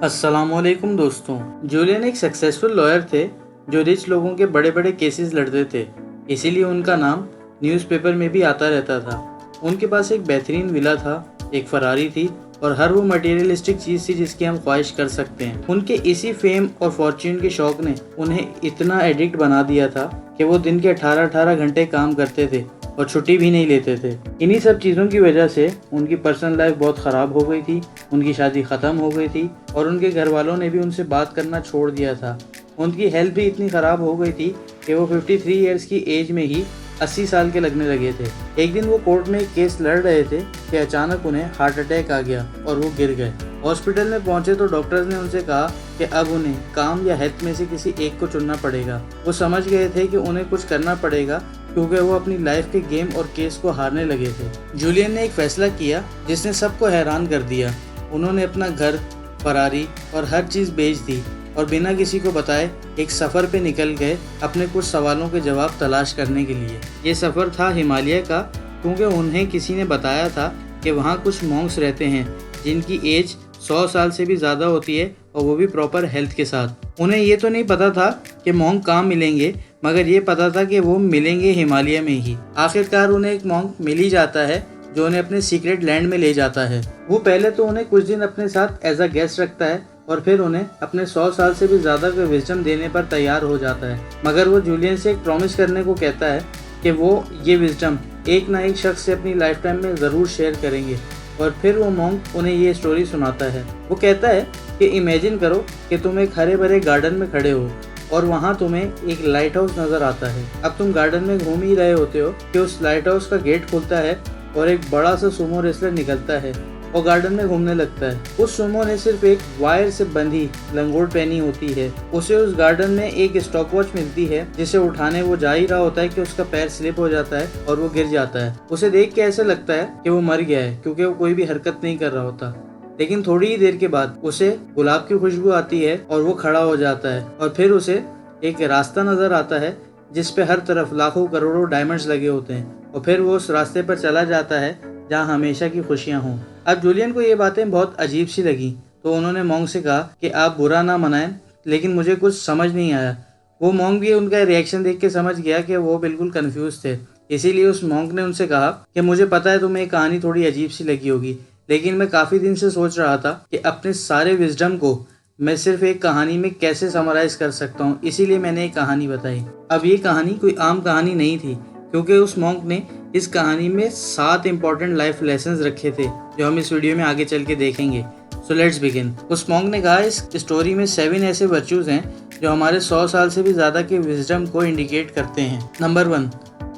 अस्सलामुअलैकुम दोस्तों। जूलियन एक सक्सेसफुल लॉयर थे जो रिच लोगों के बड़े बड़े केसेस लड़ते थे, इसीलिए उनका नाम न्यूज़पेपर में भी आता रहता था। उनके पास एक बेहतरीन विला था, एक फरारी थी और हर वो मटेरियलिस्टिक चीज़ थी जिसकी हम ख्वाहिश कर सकते हैं। उनके इसी फेम और फॉर्च्यून के शौक ने उन्हें इतना एडिक्ट बना दिया था कि वो दिन के 18-18 घंटे काम करते थे और छुट्टी भी नहीं लेते थे। इन्हीं सब चीज़ों की वजह से उनकी पर्सनल लाइफ बहुत ख़राब हो गई थी, उनकी शादी ख़त्म हो गई थी और उनके घर वालों ने भी उनसे बात करना छोड़ दिया था। उनकी हेल्थ भी इतनी ख़राब हो गई थी कि वो 53 ईयर्स की एज में ही 80 साल के लगने लगे थे। एक दिन वो कोर्ट में एक केस लड़ रहे थे कि अचानक उन्हें हार्ट अटैक आ गया और वो गिर गए। हॉस्पिटल में पहुंचे तो डॉक्टर्स ने उनसे कहा कि अब उन्हें काम या हेल्थ में से किसी एक को चुनना पड़ेगा। वो समझ गए थे कि उन्हें कुछ करना पड़ेगा क्योंकि वो अपनी लाइफ के गेम और केस को हारने लगे थे। जूलियन ने एक फैसला किया जिसने सबको हैरान कर दिया। उन्होंने अपना घर, फरारी और हर चीज़ बेच दी और बिना किसी को बताए एक सफ़र पे निकल गए अपने कुछ सवालों के जवाब तलाश करने के लिए। ये सफ़र था हिमालय का, क्योंकि उन्हें किसी ने बताया था कि वहाँ कुछ मॉन्क्स रहते हैं जिनकी एज 100 साल से भी ज़्यादा होती है और वो भी प्रॉपर हेल्थ के साथ। उन्हें ये तो नहीं पता था कि मॉन्क कहाँ मिलेंगे, मगर ये पता था कि वो मिलेंगे हिमालय में ही। आखिरकार उन्हें एक मॉन्क मिल ही जाता है जो उन्हें अपने सीक्रेट लैंड में ले जाता है। वो पहले तो उन्हें कुछ दिन अपने साथ एज अ गेस्ट रखता है और फिर उन्हें अपने 100 साल से भी ज़्यादा का विजडम देने पर तैयार हो जाता है। मगर वो जूलियन से एक प्रॉमिस करने को कहता है कि वो ये विजडम एक ना एक शख्स से अपनी लाइफ टाइम में ज़रूर शेयर करेंगे। और फिर वो मॉन्क उन्हें ये स्टोरी सुनाता है। वो कहता है कि इमेजिन करो कि तुम एक हरे भरे गार्डन में खड़े हो और वहाँ तुम्हें एक लाइट हाउस नज़र आता है। अब तुम गार्डन में घूम ही रहे होते हो कि उस लाइट हाउस का गेट खुलता है और एक बड़ा सा सुमो रेसलर निकलता है और गार्डन में घूमने लगता है। उस सुमो ने सिर्फ एक वायर से बंधी लंगोट पहनी होती है। उसे उस गार्डन में एक स्टॉपवॉच मिलती है जिसे उठाने वो जा ही रहा होता है कि उसका पैर स्लिप हो जाता है और वो गिर जाता है। उसे देख के ऐसे लगता है कि वो मर गया है क्योंकि वो कोई भी हरकत नहीं कर रहा होता। लेकिन थोड़ी ही देर के बाद उसे गुलाब की खुशबू आती है और वो खड़ा हो जाता है और फिर उसे एक रास्ता नजर आता है जिस पे हर तरफ लाखों करोड़ों डायमंड्स लगे होते हैं और फिर वो उस रास्ते पर चला जाता है जहाँ हमेशा की खुशियाँ हों। अब जूलियन को ये बातें बहुत अजीब सी लगी तो उन्होंने मॉन्क से कहा कि आप बुरा ना मनाएं, लेकिन मुझे कुछ समझ नहीं आया। वो मॉन्क भी उनका रिएक्शन देख के समझ गया कि वो बिल्कुल कंफ्यूज थे। इसीलिए उस मॉन्क ने उनसे कहा कि मुझे पता है तुम्हें कहानी थोड़ी अजीब सी लगी होगी, लेकिन मैं काफ़ी दिन से सोच रहा था कि अपने सारे विजडम को मैं सिर्फ एक कहानी में कैसे समराइज कर सकता हूँ, इसीलिए मैंने एक कहानी बताई। अब ये कहानी कोई आम कहानी नहीं थी क्योंकि उस मॉन्क ने इस कहानी में 7 इंपॉर्टेंट लाइफ लेसन्स रखे थे जो हम इस वीडियो में आगे चल के देखेंगे। So let's begin. उस मॉन्क ने कहा इस स्टोरी में 7 ऐसे वर्च्यूज हैं जो हमारे 100 साल से भी ज़्यादा के विजडम को इंडिकेट करते हैं। Number 1,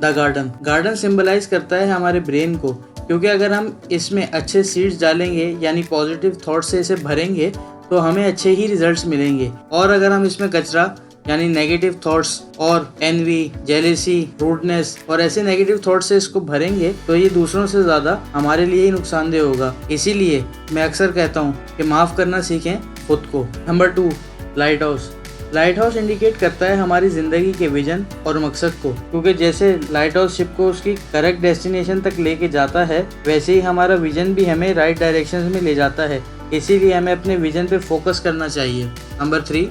the garden. Garden symbolize करता है हमारे ब्रेन को, क्योंकि अगर हम इसमें अच्छे सीड्स डालेंगे यानी पॉजिटिव थॉट से इसे भरेंगे तो हमें अच्छे ही रिजल्ट्स मिलेंगे। और अगर हम इसमें कचरा यानी नेगेटिव थॉट्स और एनवी, जेलेसी, रूडनेस और ऐसे नेगेटिव थॉट्स से इसको भरेंगे तो ये दूसरों से ज़्यादा हमारे लिए ही नुकसानदेह होगा। इसीलिए मैं अक्सर कहता हूँ कि माफ़ करना सीखें खुद को। Number 2, light house. Light house indicate करता है हमारी ज़िंदगी के विजन और मकसद को, क्योंकि जैसे लाइट हाउस शिप को उसकी करेक्ट डेस्टिनेशन तक लेके जाता है वैसे ही हमारा विजन भी हमें राइट डायरेक्शन में ले जाता है। इसीलिए हमें अपने विजन पे फोकस करना चाहिए। Number 3,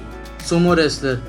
Sumo wrestler.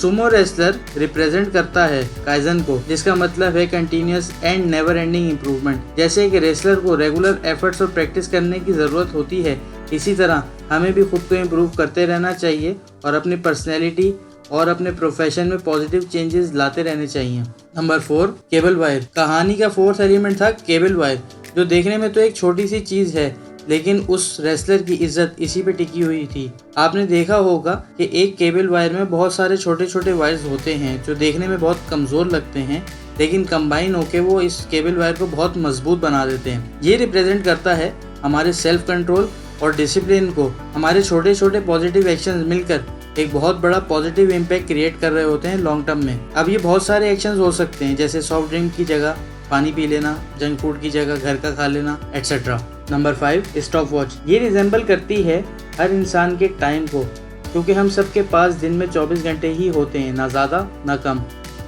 Sumo wrestler represent करता है काइजन को, जिसका मतलब है continuous and never ending improvement. जैसे कि रेसलर को रेगुलर एफर्ट्स और प्रैक्टिस करने की ज़रूरत होती है, इसी तरह हमें भी खुद को इम्प्रूव करते रहना चाहिए और अपनी पर्सनैलिटी और अपने प्रोफेशन में पॉजिटिव चेंजेस लाते रहने चाहिए। Number 4, cable wire. कहानी का 4th एलिमेंट था केबल वायर, जो देखने में तो एक छोटी सी चीज़ है लेकिन उस रेसलर की इज्जत इसी पे टिकी हुई थी। आपने देखा होगा कि एक केबल वायर में बहुत सारे छोटे छोटे वायर्स होते हैं जो देखने में बहुत कमज़ोर लगते हैं, लेकिन कंबाइन होके वो इस केबल वायर को बहुत मजबूत बना देते हैं। ये रिप्रेजेंट करता है हमारे सेल्फ कंट्रोल और डिसिप्लिन को। हमारे छोटे छोटे पॉजिटिव एक्शंस मिलकर एक बहुत बड़ा पॉजिटिव इम्पैक्ट क्रिएट कर रहे होते हैं लॉन्ग टर्म में। अब ये बहुत सारे एक्शंस हो सकते हैं, जैसे सॉफ्ट ड्रिंक की जगह पानी पी लेना, जंक फूड की जगह घर का खा लेना, एटसेट्रा। Number 5, stop watch. ये रिजेंबल करती है हर इंसान के टाइम को, क्योंकि हम सबके पास दिन में 24 घंटे ही होते हैं, ना ज़्यादा ना कम।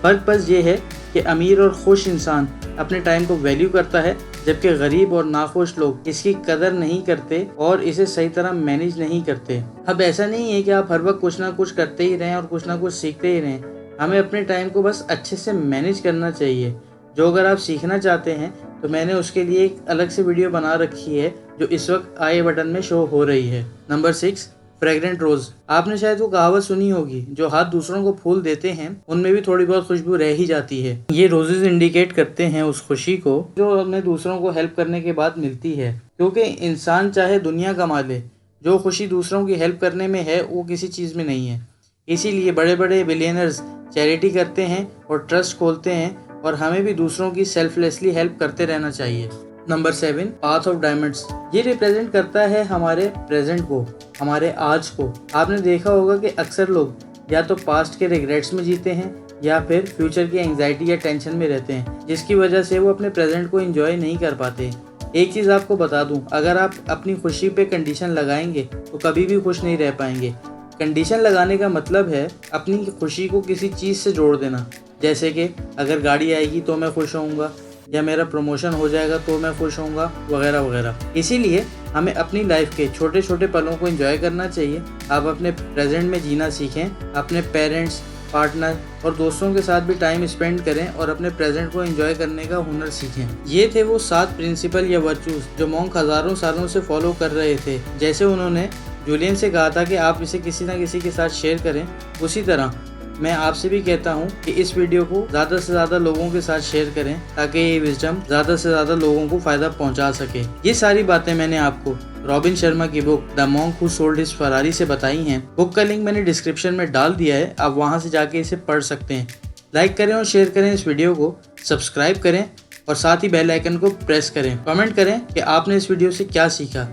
फ़र्क बस ये है कि अमीर और खुश इंसान अपने टाइम को वैल्यू करता है जबकि गरीब और नाखुश लोग इसकी कदर नहीं करते और इसे सही तरह मैनेज नहीं करते। अब ऐसा नहीं है कि आप हर वक्त कुछ ना कुछ करते ही रहें और कुछ ना कुछ सीखते ही रहें। हमें अपने टाइम को बस अच्छे से मैनेज करना चाहिए। जो अगर आप सीखना चाहते हैं तो मैंने उसके लिए एक अलग से वीडियो बना रखी है जो इस वक्त आई बटन में शो हो रही है। नंबर 6, फ्रेग्रेंट रोज। आपने शायद वो कहावत सुनी होगी, जो हाथ दूसरों को फूल देते हैं उनमें भी थोड़ी बहुत खुशबू रह ही जाती है। ये रोजेज इंडिकेट करते हैं उस खुशी को जो हमें दूसरों को हेल्प करने के बाद मिलती है। क्योंकि इंसान चाहे दुनिया कमा ले, जो खुशी दूसरों की हेल्प करने में है वो किसी चीज़ में नहीं है। इसीलिए बड़े बड़े बिलियनर्स चैरिटी करते हैं और ट्रस्ट खोलते हैं, और हमें भी दूसरों की सेल्फलेसली हेल्प करते रहना चाहिए। Number 7, path of diamonds. ये रिप्रेजेंट करता है हमारे प्रेजेंट को, हमारे आज को। आपने देखा होगा कि अक्सर लोग या तो पास्ट के रिग्रेट्स में जीते हैं या फिर फ्यूचर की एंग्जाइटी या टेंशन में रहते हैं, जिसकी वजह से वो अपने प्रेजेंट को एंजॉय नहीं कर पाते। एक चीज़ आपको बता दूं, अगर आप अपनी खुशी पे कंडीशन लगाएंगे तो कभी भी खुश नहीं रह पाएंगे। कंडीशन लगाने का मतलब है अपनी खुशी को किसी चीज़ से जोड़ देना। जैसे कि अगर गाड़ी आएगी तो मैं खुश होऊंगा, या मेरा प्रमोशन हो जाएगा तो मैं खुश होऊंगा, वगैरह वगैरह। इसीलिए हमें अपनी लाइफ के छोटे छोटे पलों को एंजॉय करना चाहिए। आप अपने प्रेजेंट में जीना सीखें, अपने पेरेंट्स, पार्टनर और दोस्तों के साथ भी टाइम स्पेंड करें और अपने प्रेजेंट को एंजॉय करने का हुनर सीखें। ये थे वो 7 प्रिंसिपल या वर्चूज जो मॉन्क हज़ारों सालों से फॉलो कर रहे थे। जैसे उन्होंने जूलियन से कहा था कि आप इसे किसी न किसी के साथ शेयर करें, उसी तरह मैं आपसे भी कहता हूँ कि इस वीडियो को ज़्यादा से ज़्यादा लोगों के साथ शेयर करें ताकि ये विजडम ज़्यादा से ज़्यादा लोगों को फ़ायदा पहुँचा सके। ये सारी बातें मैंने आपको रॉबिन शर्मा की book the monk who sold his Ferrari से बताई हैं। बुक का लिंक मैंने डिस्क्रिप्शन में डाल दिया है, आप वहाँ से जाके इसे पढ़ सकते हैं। लाइक करें और शेयर करें इस वीडियो को, सब्सक्राइब करें और साथ ही बेल आइकन को प्रेस करें। कमेंट करें कि आपने इस वीडियो से क्या सीखा।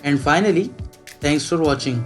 And finally, thanks for watching.